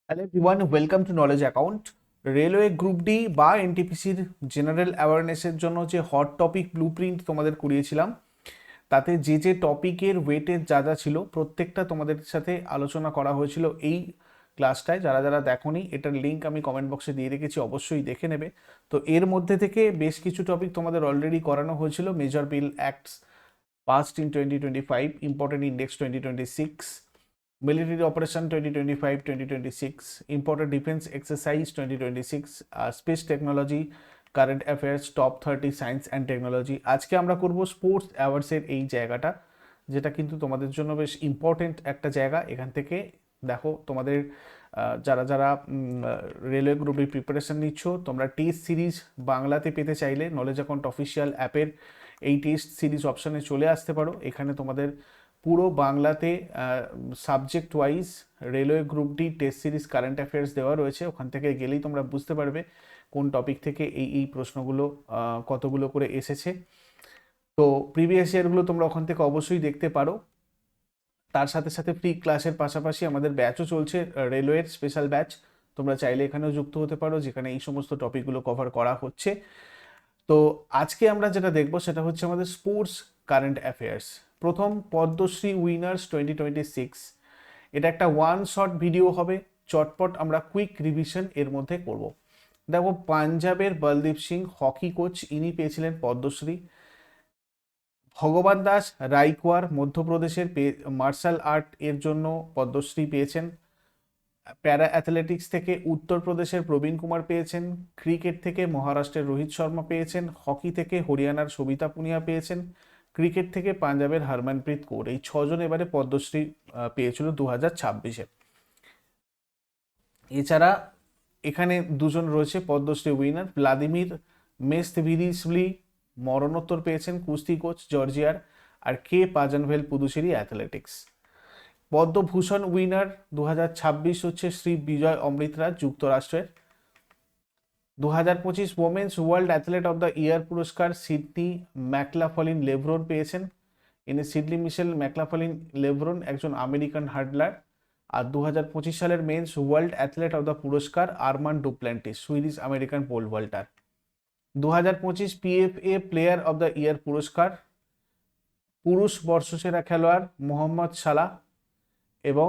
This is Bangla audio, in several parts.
Hello everyone, welcome to knowledge account. Railway group D বা এনটিপিসির জেনারেল অ্যাওয়ারনেসের জন্য যে হট টপিক ব্লু প্রিন্ট তোমাদের করিয়েছিলাম, তাতে যে যে টপিকের ওয়েটেজ যা যা ছিল প্রত্যেকটা তোমাদের সাথে আলোচনা করা হয়েছিল এই ক্লাসটায়। যারা যারা দেখোনি, এটার লিঙ্ক আমি কমেন্ট বক্সে দিয়ে রেখেছি, অবশ্যই দেখে নেবে। তো এর মধ্যে থেকে বেশ কিছু টপিক তোমাদের অলরেডি করানো হয়েছিল। Major bill acts passed in 2025, important index 2026, military operation 2025-2026, important defense exercise 2026, space technology, current affairs, top 30 science and technology. আজকে আমরা করব স্পোর্টস অ্যাওয়ার্ডসের এই জায়গাটা, যেটা কিন্তু তোমাদের জন্য বেশ ইম্পর্টেন্ট একটা জায়গা। এখান থেকে দেখো তোমাদের যারা যারা রেলওয়ে গ্রুপের প্রিপারেশন নিচ্ছ, তোমরা টেস্ট সিরিজ বাংলাতে পেতে চাইলে নলেজ অ্যাকাউন্ট অফিসিয়াল অ্যাপের এই টেস্ট সিরিজ অপশানে চলে আসতে পারো। এখানে তোমাদের পুরো বাংলাতে subject wise railway group D test series current affairs দেওয়া রয়েছে। ওখান থেকে গেলেই তোমরা বুঝতে পারবে কোন টপিক থেকে এই প্রশ্নগুলো কতগুলো করে এসেছে। তো প্রিভিয়াস ইয়ারগুলো তোমরা ওখান থেকে অবশ্যই দেখতে পারো। তার সাথে সাথে ফ্রি ক্লাসের পাশাপাশি আমাদের ব্যাচও চলছে, রেলওয়ের স্পেশাল ব্যাচ। তোমরা চাইলে এখানেও যুক্ত হতে পারো, যেখানে এই সমস্ত টপিকগুলো কভার করা হচ্ছে। তো আজকে আমরা যেটা দেখবো সেটা হচ্ছে আমাদের স্পোর্টস কারেন্ট অ্যাফেয়ার্স। প্রথম, পদ্মশ্রী উইনার্স 2026। এটা একটা ওয়ান শট ভিডিও হবে, চটপট আমরা কুইক রিভিশন এর মধ্যে করব। দেখো, পাঞ্জাবের বলদীপ সিং হকি কোচ, ইনি পেয়েছিলেন পদ্মশ্রী। ভগবান দাস রাইকোয়ার মধ্যপ্রদেশের মার্শাল আর্ট এর জন্য পদ্মশ্রী পেয়েছেন। প্যারা অ্যাথলেটিক্স থেকে উত্তরপ্রদেশের প্রবীণ কুমার পেয়েছেন। ক্রিকেট থেকে মহারাষ্ট্রের রোহিত শর্মা পেয়েছেন। হকি থেকে হরিয়ানার সবিতা পুনিয়া পেয়েছেন। ক্রিকেট থেকে পাঞ্জাবের হরমনপ্রীত কৌর। এই ছজন এবারে পদ্মশ্রী পেয়েছিল 2026-এ। এছাড়া এখানে দুজন রয়েছে পদ্মশ্রী উইনার। ভ্লাদিমির মেস্তভিরিসভলি মরণোত্তর পেয়েছেন, কুস্তি কোচ জর্জিয়ার। আর কে পাজানভেল পুদুচেরি অ্যাথলেটিক্স। পদ্মভূষণ উইনার 2026 হচ্ছে শ্রী বিজয় অমৃতরাজ, যুক্তরাষ্ট্রের। 2025 women's world athlete of the year পুরস্কার সিডনি ম্যাকলাফলিন লেভরন পেয়েছেন। ইনি সিডনি মিশেল ম্যাকলাফলিন লেভরন একজন আমেরিকান হার্ডলার। আর 2025 সালের men's world athlete of the পুরস্কার Armand Duplantis, Swedish American pole vaulter. 2025 PFA player of the year পুরস্কার পুরুষ বর্ষসেরা খেলোয়াড় মোহাম্মদ সালাহ এবং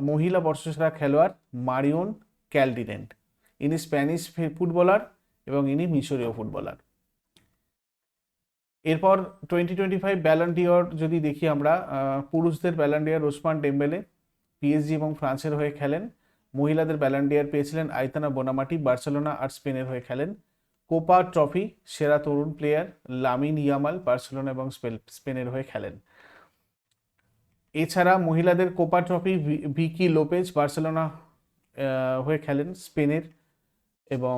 মহিলা বর্ষসেরা খেলোয়াড় মারিয়ন ক্যালডিনেন্ট। ইনি স্প্যানিশ ফুটবলার এবং ইনি মিশরীয় ফুটবলার। এরপর 2025 ব্যালন ডিওর যদি দেখি আমরা, পুরুষদের Ballon d'Or Osman Dembélé, PSG এবং ফ্রান্সের হয়ে খেলেন। মহিলাদের ব্যালন ডিওর পেয়েছিলেন আইতানা বোনামাটি, বার্সেলোনা আর স্পেনের হয়ে খেলেন। কোপা ট্রফি সেরা তরুণ প্লেয়ার লামিন ইয়ামাল, বার্সেলোনা এবং স্পেনের হয়ে খেলেন। এছাড়া মহিলাদের Copa trophy Vicky Lopez, Barcelona হয়ে খেলেন স্পেনের। এবং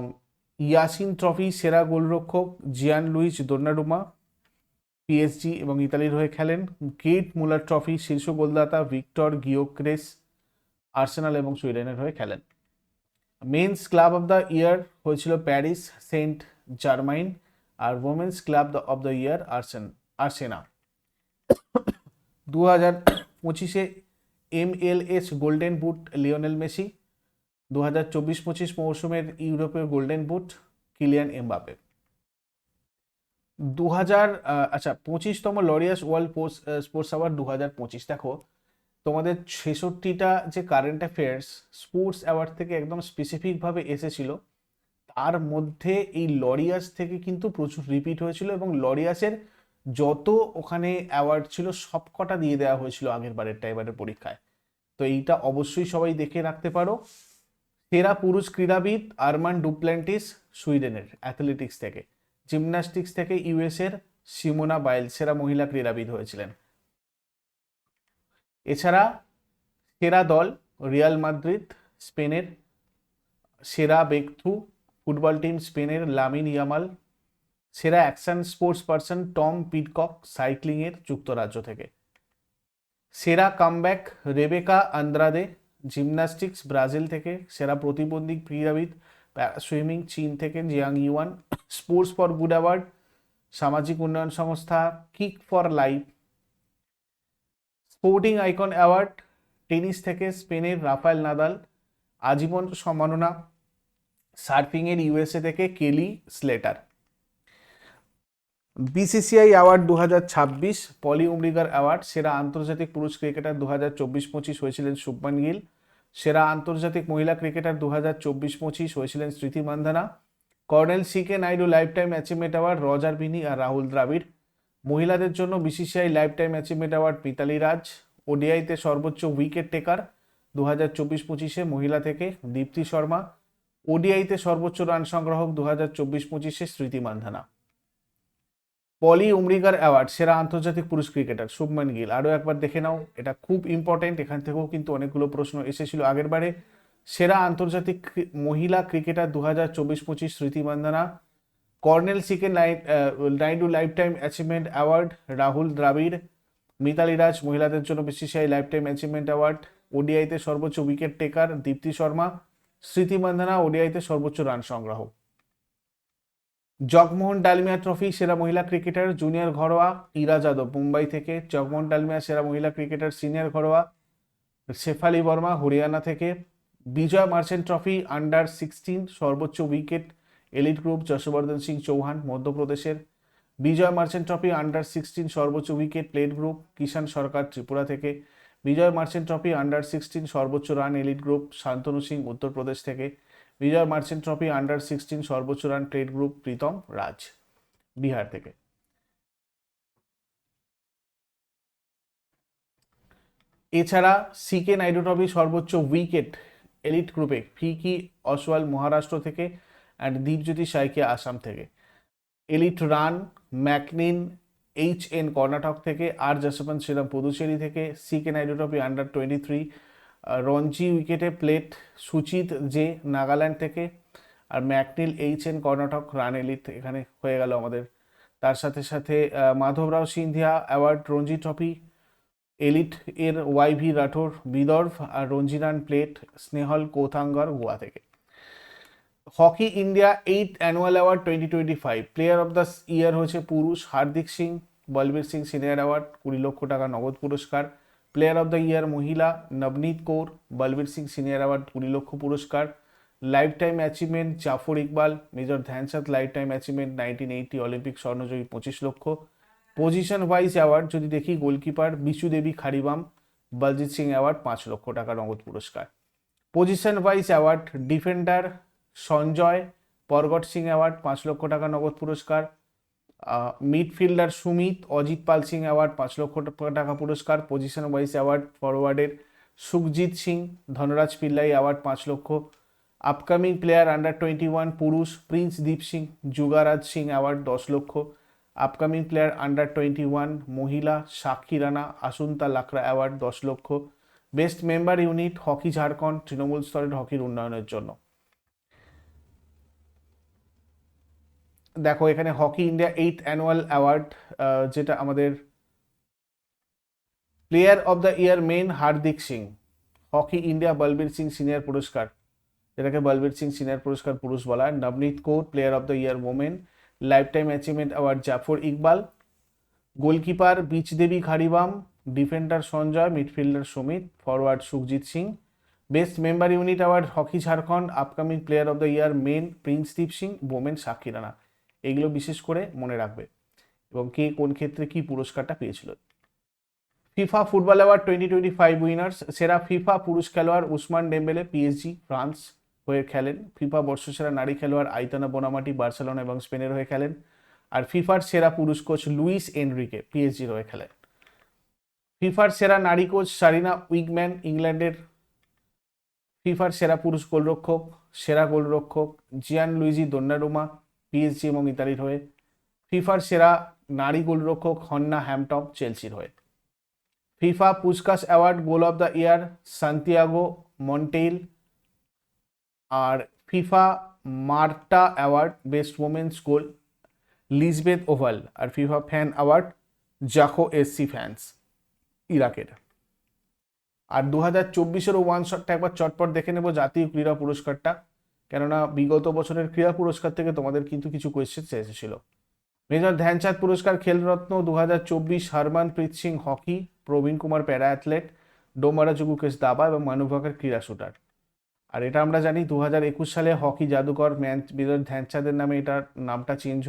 ইয়াসিন ট্রফি সেরা গোলরক্ষক জিয়ান লুইজ দোন্নারুমা, পিএসজি এবং ইতালির হয়ে খেলেন। গেট মুলার ট্রফি শীর্ষ গোলদাতা ভিক্টর গিওক্রেস, আর্সেনাল এবং সুইডেনের হয়ে খেলেন। Men's club of the year হয়েছিল প্যারিস সেন্ট জার্মাইন, আর women's club of the year Arsenal. 2025-এ MLS golden boot Lionel Messi. 2024-25 মৌসুমের ইউরোপের গোল্ডেন বুট কিলিয়ান এমবাপে। 25তম লরিয়াস ওয়ার্ল্ড স্পোর্টস অ্যাওয়ার্ড 2025। দেখো, তোমাদের 66টা যে কারেন্ট অ্যাফেয়ার্স স্পোর্টস অ্যাওয়ার্ড থেকে একদম স্পেসিফিকভাবে এসেছিল, তার মধ্যে এই লরিয়াস থেকে কিন্তু প্রচুর রিপিট হয়েছিল এবং লরিয়াসের যত ওখানে অ্যাওয়ার্ড ছিল সবকটা দিয়ে দেওয়া হয়েছিল আগের বারেরটা এবারের পরীক্ষায়। তো এইটা অবশ্যই সবাই দেখে রাখতে পারো। সেরা পুরুষ ক্রীড়াবিদ আরমান ডুপ্ল্যান্টিস, সুইডেনের অ্যাথলেটিক্স থেকে। জিমন্যাস্টিক্স থেকে ইউএস এর সিমোনা বাইল সেরা মহিলা ক্রীড়াবিদ হয়েছিলেন। এছাড়া সেরা দল রিয়াল মাদ্রিদ, স্পেনের। সেরা ব্রেকথ্রু ফুটবল টিম স্পেনের লামিন ইয়ামাল। সেরা অ্যাকশন স্পোর্টস পার্সন টম পিডকক, সাইক্লিংয়ের যুক্তরাজ্য থেকে। সেরা কামব্যাক রেবেকা আন্দ্রাদে, জিমন্যাস্টিক্স ব্রাজিল থেকে। সেরা প্রতিবন্ধী ক্রীড়াবিদ সুইমিং চীন থেকে Jiang yuan. Sports for good award সামাজিক উন্নয়ন সংস্থা kick for life. Sporting icon award tennis থেকে স্পেনের রাফায়েল নাদাল। আজীবন সম্মাননা সার্ফিংয়ের ইউএসএ থেকে কেলি স্লেটার। বিসিসিআই অ্যাওয়ার্ড 2026 পলি উমরিগার অ্যাওয়ার্ড সেরা আন্তর্জাতিক পুরুষ ক্রিকেটার 2024-25 হয়েছিলেন শুভমান গিল। সেরা আন্তর্জাতিক মহিলা ক্রিকেটার 2024-25 হয়েছিলেন Smriti Mandhana. Colonel CK Nayudu life time achievement award Roger Binny আর রাহুল দ্রাবিড়। মহিলাদের জন্য BCCI life time achievement award Mithali Raj. ওডিআইতে সর্বোচ্চ উইকেট টেকার 2024-25 মহিলা থেকে দীপ্তি শর্মা। ওডিআইতে সর্বোচ্চ রান সংগ্রাহক 2024-25 স্মৃতি মান্ধানা। পলি উমরিগার অ্যাওয়ার্ড সেরা আন্তর্জাতিক পুরুষ ক্রিকেটার শুভমান গিল। আরও একবার দেখে নাও, এটা খুব ইম্পর্টেন্ট, এখান থেকেও কিন্তু অনেকগুলো প্রশ্ন এসেছিল আগের বারে। সেরা আন্তর্জাতিক মহিলা cricketer 2024-25 Smriti Mandhana. Colonel CK Nayudu life time achievement award Rahul Dravid. Mithali Raj মহিলাদের জন্য BCCI life time achievement award. ওডিআইতে সর্বোচ্চ উইকেট টেকার দীপ্তি শর্মা। স্মৃতি মান্ধানা ওডিআইতে সর্বোচ্চ রান সংগ্রাহক। জগমোহন ডালমিয়া ট্রফি সেরা মহিলা ক্রিকেটার জুনিয়র ঘরোয়া ইরা যাদব মুম্বাই থেকে। জগমোহন ডালমিয়া সেরা মহিলা ক্রিকেটার সিনিয়র ঘরোয়া শেফালি বর্মা হরিয়ানা থেকে। বিজয় মার্চেন্ট ট্রফি আন্ডার 16 সর্বোচ্চ wicket elite group Yashvardhan Singh Chauhan মধ্যপ্রদেশের। বিজয় মার্চেন্ট ট্রফি আন্ডার 16 সর্বোচ্চ wicket plate group Kishan Sarkar Tripura থেকে। বিজয় মার্চেন্ট ট্রফি আন্ডার 16 সর্বোচ্চ run elite group Shantanu Singh Uttar Pradesh থেকে। বিজয় মার্চেন্ট ট্রফি আন্ডার 16 সর্বোচ্চ run plate group Pritam Raj Bihar থেকে। এছাড়া সিকে নাইডু ট্রফি সর্বোচ্চ উইকেট এলিট গ্রুপে ফিকি অসওয়াল মহারাষ্ট্র থেকে অ্যান্ড দীপজ্যোতি সাইকে আসাম থেকে। Elite run McNeil HN Karnataka থেকে। আর যশবন্ত শ্রীরাম পুদুচেরি থেকে। সিকে নাইডু ট্রফি আন্ডার 23 রঞ্জি উইকেটে প্লেট সুচিত জে নাগাল্যান্ড থেকে। আর McNeil HN Karnataka run elite এখানে হয়ে গেল আমাদের। তার সাথে সাথে Madhavrao Scindia award Ranji trophy elite এর YV রাঠোর বিদর্ভ। আর রঞ্জি রান প্লেট স্নেহল কোথাঙ্গর গোয়া থেকে। Hockey India 8th annual award 2025 player of the year হয়েছে পুরুষ হার্দিক সিং। বলবীর সিং সিনিয়র অ্যাওয়ার্ড 20 লক্ষ টাকা নগদ পুরস্কার। প্লেয়ার অফ দ্য ইয়ার মহিলা নবনীত কৌর। বলবীর সিং সিনিয়র অ্যাওয়ার্ড 20 লক্ষ পুরস্কার। Life time achievement Jafar Iqbal major Dhyanchand life time achievement 1980 Olympic স্বর্ণজয়ী 25 লক্ষ। পজিশন ওয়াইজ অ্যাওয়ার্ড যদি দেখি গোলকিপার বিশু দেবী খারিবাম বলজিৎ সিং অ্যাওয়ার্ড 5 লক্ষ টাকা নগদ পুরস্কার। Position wise award defender Sanjay Pargat Singh award 5 lakh টাকা নগদ পুরস্কার। মিডফিল্ডার সুমিত অজিত পাল সিং অ্যাওয়ার্ড 5 লক্ষ টাকা পুরস্কার। Position wise award ফরওয়ার্ডের Sukhjit Singh Dhanraj Pillay award 5 লক্ষ। আপকামিং প্লেয়ার আন্ডার 21 পুরুষ প্রিন্স দীপ সিং যুগারাজ সিং অ্যাওয়ার্ড 10 লক্ষ। আপকামিং প্লেয়ার আন্ডার 21 মহিলা সাক্ষী রানা আসুন্তা লাকড়া অ্যাওয়ার্ড 10 লক্ষ। Best member unit hockey Jharkhand Trinamool স্তরের হকির উন্নয়নের জন্য। দেখো এখানে hockey India 8th annual award যেটা আমাদের player of the year men Hardik Singh. Hockey India Balbir Singh senior পুরস্কার যেটাকে বলবীর সিং সিনিয়র পুরস্কার পুরুষ বলা হয়। Navneet Kaur player of the year women. Life time achievement award Jafar Iqbal. Goalkeeper Bichu Devi Kharibam. Defender Sanjay midfielder Sumit forward Sukhjeet Singh. Best member unit award hockey Jharkhand. Upcoming player of the year men Prince Deep Singh women Sakshi Rana. এগুলো বিশেষ করে মনে রাখবে এবং কে কোন ক্ষেত্রে কি পুরস্কারটা পেয়েছিল। ফিফা ফুটবল অ্যাওয়ার্ড 2025 উইনার্স সেরা ফিফা পুরুষ খেলোয়াড় উসমান ডেম্বেলে PSG ফ্রান্স হয়ে খেলেন। ফিফা বর্ষসেরা নারী খেলোয়াড় আইতানা বোনামাটি বার্সেলোনা এবং স্পেনের হয়ে খেলেন। আর ফিফার সেরা পুরুষ কোচ লুইস এনরিকে PSG হয়ে খেলেন। ফিফার সেরা নারী কোচ সারিনা উইগম্যান ইংল্যান্ডের। ফিফার সেরা পুরুষ গোলরক্ষক সেরা গোলরক্ষক জিয়ান লুইজি দোন্নারুমা PSG এবং ইতালির হয়ে। ফিফার সেরা নারী গোলরক্ষক হন্না হ্যামটম চেলসির হয়ে। FIFA Puskas award goal of the year Santiago Montiel. আর FIFA Marta award best women's goal Lizbeth Ovalle. আর FIFA fan award Zakho SC fans ইরাকের। আর 2024-এরও ওয়ান শটটা একবার চটপট দেখে নেব জাতীয় ক্রীড়া পুরস্কারটা, কেননা বিগত বছরের ক্রীড়া পুরস্কার থেকে তোমাদের কিন্তু কিছু কোয়েশ্চেন এসেছিল। মেজর ধ্যানচাঁদ পুরস্কার খেলরত্ন 2024 হরমনপ্রীত সিং হকি, প্রবীণ কুমার প্যারা অ্যাথলেট, ডোমারা জুগুকেশ দাবা এবং মানুভাকের ক্রীড়া শুটার। আর এটা আমরা জানি 2021 সালে হকি জাদুকর মেজর ধ্যানচাঁদের নামে এটার নামটা চেঞ্জ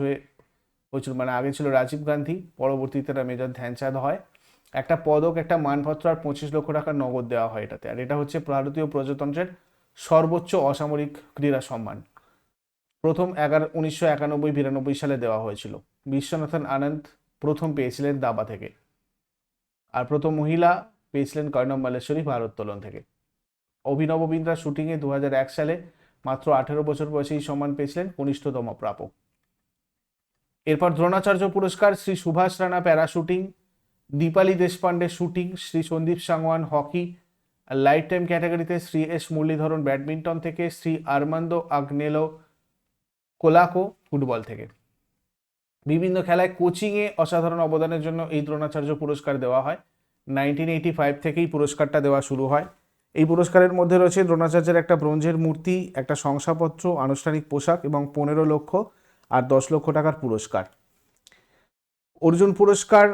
হয়েছিল, মানে আগে ছিল রাজীব গান্ধী, পরবর্তীতে এটা মেজর ধ্যানচাঁদ হয়। একটা পদক, একটা মানপত্র আর 25 লক্ষ টাকার নগদ দেওয়া হয় এটাতে। আর এটা হচ্ছে ভারতীয় প্রজাতন্ত্রের সর্বোচ্চ অসামরিক ক্রীড়া সম্মান। প্রথম 1991-92 সালে দেওয়া হয়েছিল। বিশ্বনাথন আনন্দ প্রথম পেয়েছিলেন দাবা থেকে, আর প্রথম মহিলা পেয়েছিলেন কর্ণম মালেশ্বরী ভারোত্তোলন থেকে। অভিনব বিন্দ্রা শুটিংয়ে 2001 সালে মাত্র 18 বছর বয়সে এই সম্মান পেয়েছিলেন, কনিষ্ঠতম প্রাপক। এরপর দ্রোণাচার্য পুরস্কার Shri Subhash Rana para shooting, Deepali Deshpande shooting, Shri Sandeep Sangwan hockey, lifetime ক্যাটাগরিতে শ্রী এস মুরলীধরন ব্যাডমিন্টন থেকে, শ্রী আর্মান্দো আগনেলো কোলাকো ফুটবল থেকে। বিভিন্ন খেলায় কোচিংয়ে অসাধারণ অবদানের জন্য এই দ্রোণাচার্য পুরস্কার দেওয়া হয়। 1985 থেকেই পুরস্কারটা দেওয়া শুরু হয়। এই পুরস্কারের মধ্যে রয়েছে দ্রোণাচার্যের একটা ব্রোঞ্জের মূর্তি, একটা শংসাপত্র, আনুষ্ঠানিক পোশাক এবং 15 লক্ষ আর 10 লক্ষ টাকার পুরস্কার। অর্জুন পুরস্কার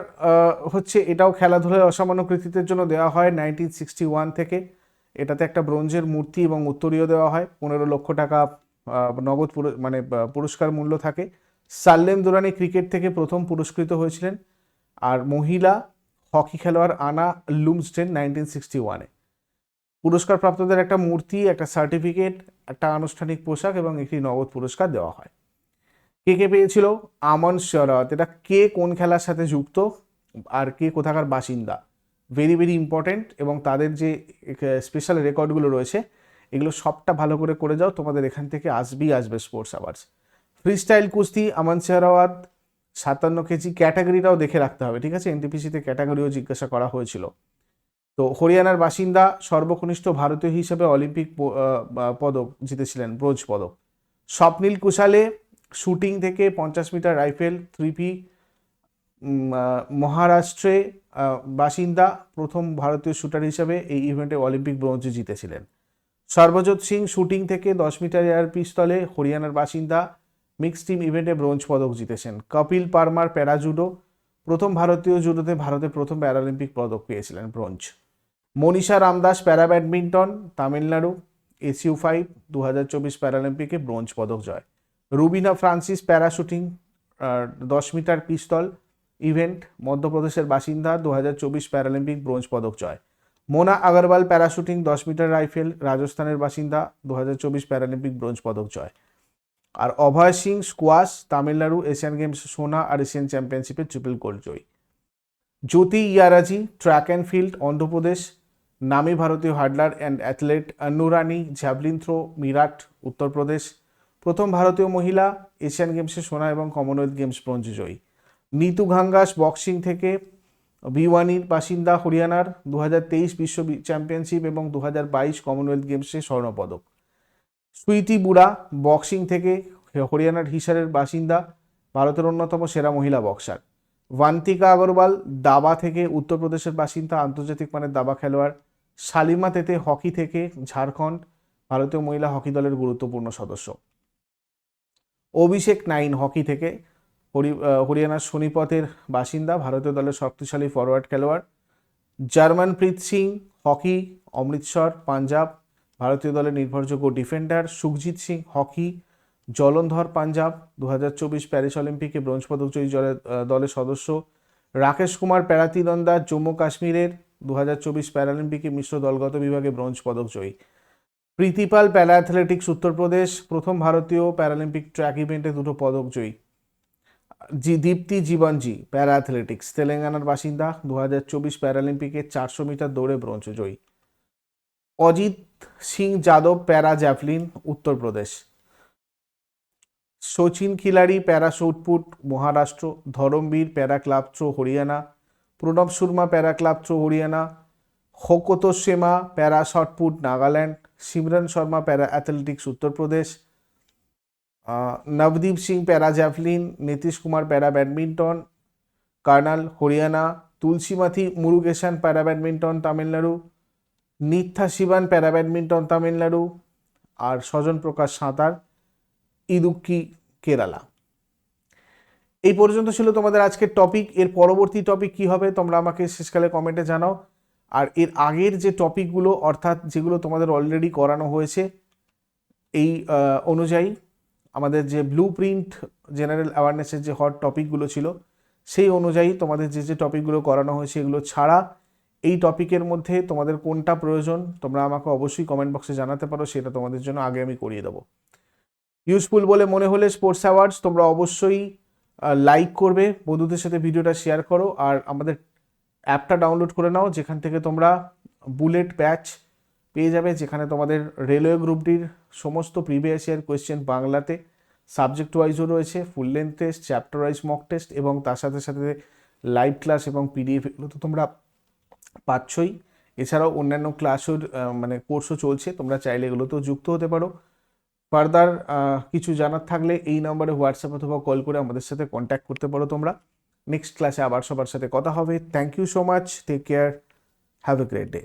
হচ্ছে, এটাও খেলাধুলায় অসামান্য কৃতিত্বের জন্য দেওয়া হয় 1961 থেকে। এটাতে একটা ব্রোঞ্জের মূর্তি এবং উত্তরীয় দেওয়া হয়, 15 লক্ষ টাকা নগদ পুরস্কার মূল্য থাকে। সাল্লেম দুরানি ক্রিকেট থেকে প্রথম পুরস্কৃত হয়েছিলেন। আর মহিলা হকি খেলোয়াড় আনা লুমস্টেন 1961-এ। পুরস্কার প্রাপ্তদের একটা মূর্তি, একটা সার্টিফিকেট, একটা আনুষ্ঠানিক পোশাক এবং একটি নগদ পুরস্কার দেওয়া হয়। কে কে পেয়েছিল? আমন শেরাওয়াত। এটা কে কোন খেলার সাথে যুক্ত আর কে কোথাকার বাসিন্দা, ভেরি ভেরি ইম্পর্টেন্ট। এবং তাদের যে স্পেশাল রেকর্ডগুলো রয়েছে এগুলো সবটা ভালো করে যাও, তোমাদের এখান থেকে আসবে স্পোর্টস আওয়ার্স। ফ্রিস্টাইল কুস্তি আমন শেরাওয়াত 57 কেজি, ক্যাটাগরিটাও দেখে রাখতে হবে, ঠিক আছে? এনটিপিসিতে ক্যাটাগরিও জিজ্ঞাসা করা হয়েছিল। তো হরিয়ানার বাসিন্দা, সর্বকনিষ্ঠ ভারতীয় হিসেবে অলিম্পিক পদক জিতেছিলেন, ব্রোঞ্জ পদক। স্বপ্নীল কুশালে শুটিং থেকে 50 মিটার রাইফেল 3P, মহারাষ্ট্রে বাসিন্দা, প্রথম ভারতীয় শুটার হিসেবে এই ইভেন্টে অলিম্পিক ব্রোঞ্জ জিতেছিলেন। সর্বজোৎ সিং শুটিং থেকে 10 মিটার এয়ার পিস্তলে, হরিয়ানার বাসিন্দা, মিক্স টিম ইভেন্টে ব্রোঞ্জ পদক জিতেছেন। কপিল পারমার প্যারা জুডো, প্রথম ভারতীয় জুডোতে ভারতের প্রথম প্যারালিম্পিক পদক পেয়েছিলেন, ব্রোঞ্জ। মনীষা রামদাস প্যারা ব্যাডমিন্টন, তামিলনাড়ু, SU5 2024 প্যারালিম্পিকে ব্রোঞ্জ পদক জয়। Rubina Francis para shooting 10 metre pistol event, মধ্যপ্রদেশের বাসিন্দা, 2024 প্যারালিম্পিক ব্রোঞ্জ পদক জয়। Mona Agarwal para shooting 10 metre rifle, রাজস্থানের বাসিন্দা, 2024 প্যারালিম্পিক ব্রোঞ্জ পদক জয়। আর Abhay Singh squash, Tamil Nadu, Asian Games সোনা আর এশিয়ান চ্যাম্পিয়নশিপে ট্রিপল গোল্ড জয়ী। Jyothi Yarraji track and field, Andhra Pradesh, নামী ভারতীয় hurdler and athlete. Annu Rani javelin throw, Meerut, Uttar Pradesh, প্রথম ভারতীয় মহিলা, এশিয়ান গেমসে সোনা এবং কমনওয়েলথ গেমস ব্রোঞ্জ জয়ী। নিতু ঘাঙ্গাস বক্সিং থেকে, ভিওয়ানির বাসিন্দা, হরিয়ানার, 2023 বিশ্ব চ্যাম্পিয়নশিপ এবং 2022 কমনওয়েলথ গেমসে স্বর্ণপদক। সুইটি বুড়া বক্সিং থেকে, হরিয়ানার হিসারের বাসিন্দা, ভারতের অন্যতম সেরা মহিলা বক্সার। ভান্তিকা আগরওয়াল দাবা থেকে, উত্তরপ্রদেশের বাসিন্দা, আন্তর্জাতিক মানের দাবা খেলোয়াড়। শালিমা তেতে হকি থেকে, ঝাড়খণ্ড, ভারতীয় মহিলা হকি দলের গুরুত্বপূর্ণ সদস্য। অভিষেক নাইন হকি থেকে, হরিয়ানার সোনিপতের বাসিন্দা, ভারতীয় দলের শক্তিশালী ফরওয়ার্ড খেলোয়াড়। জার্মানপ্রীত সিং হকি, অমৃতসর, পাঞ্জাব, ভারতীয় দলের নির্ভরযোগ্য defender. Sukhjit Singh hockey, Jalandhar, Punjab, 2024 Paris অলিম্পিকে ব্রোঞ্জ পদক জয়ী দলের সদস্য। রাকেশ কুমার প্যারা তীরন্দাজ, জম্মু কাশ্মীরের, 2024 প্যারালিম্পিকে মিশ্র দলগত বিভাগে ব্রোঞ্জ পদক জয়ী। প্রীতিপাল প্যারা অ্যাথলেটিক্স, উত্তরপ্রদেশ, প্রথম ভারতীয় প্যারালিম্পিক ট্র্যাক ইভেন্টে 2টো পদক জয়ী। দীপ্তি জীবনজি প্যারা অ্যাথলেটিক্স, তেলেঙ্গানার বাসিন্দা, 2024 প্যারালিম্পিকে 400 মিটার দৌড়ে ব্রোঞ্জ জয়ী। অজিত সিং যাদব প্যারা জ্যাভলিন, উত্তরপ্রদেশ। সচিন খিলাড়ি প্যারা শটপুট, মহারাষ্ট্র, ধরমবীর প্যারা ক্লাব থ্রো, হরিয়ানা, প্রণব শর্মা প্যারা ক্লাব থ্রো, হরিয়ানা, হোকোতো সেমা প্যারা shot put, Nagaland, Simran Sharma para athletics, Uttar Pradesh, Navdeep Singh প্যারা জ্যাভলিন, নীতিশ কুমার প্যারা ব্যাডমিন্টন, কার্নাল, হরিয়ানা, তুলসীমাথি মুরুগেশন প্যারা ব্যাডমিন্টন, তামিলনাড়ু, নিত্যা শিবান প্যারা ব্যাডমিন্টন, তামিলনাড়ু, আর স্বজন প্রকাশ সাঁতার, ইদুক্কি, কেরালা। এই পর্যন্ত ছিল তোমাদের আজকের টপিক। এর পরবর্তী টপিক কি হবে তোমরা আমাকে শেষকালে কমেন্টে জানাও। আর এর আগের যে টপিকগুলো অর্থাৎ যেগুলো তোমাদের অলরেডি করানো হয়েছে এই অনুযায়ী আমাদের যে ব্লু প্রিন্ট জেনারেল অ্যাওয়ারনেসের যে হট টপিকগুলো ছিল সেই অনুযায়ী তোমাদের যে যে টপিকগুলো করানো হয়েছে এগুলো ছাড়া এই টপিকের মধ্যে তোমাদের কোনটা প্রয়োজন তোমরা আমাকে অবশ্যই কমেন্ট বক্সে জানাতে পারো, সেটা তোমাদের জন্য আগে আমি করিয়ে দেবো। ইউজফুল বলে মনে হলে স্পোর্টস অ্যাওয়ার্ডস তোমরা অবশ্যই লাইক করবে, বন্ধুদের সাথে ভিডিওটা শেয়ার করো, আর আমাদের অ্যাপটা ডাউনলোড করে নাও যেখান থেকে তোমরা বুলেট ব্যাচ পেয়ে যাবে, যেখানে তোমাদের রেলওয়ে গ্রুপ ডির সমস্ত প্রিভিয়াস ইয়ার কোয়েশ্চেন বাংলাতে সাবজেক্ট ওয়াইজও রয়েছে, full length test, chapter wise mock test এবং তার সাথে সাথে লাইভ ক্লাস এবং পিডিএফ এগুলো তো তোমরা পাচ্ছই। এছাড়াও অন্যান্য ক্লাসও মানে কোর্সও চলছে, তোমরা চাইলে এগুলোতেও যুক্ত হতে পারো। ফার্দার কিছু জানার থাকলে এই নাম্বারে হোয়াটসঅ্যাপ অথবা কল করে আমাদের সাথে কন্ট্যাক্ট করতে পারো তোমরা। নেক্সট ক্লাসে আবার সবার সাথে কথা হবে। Thank you so much, take care, have a great day.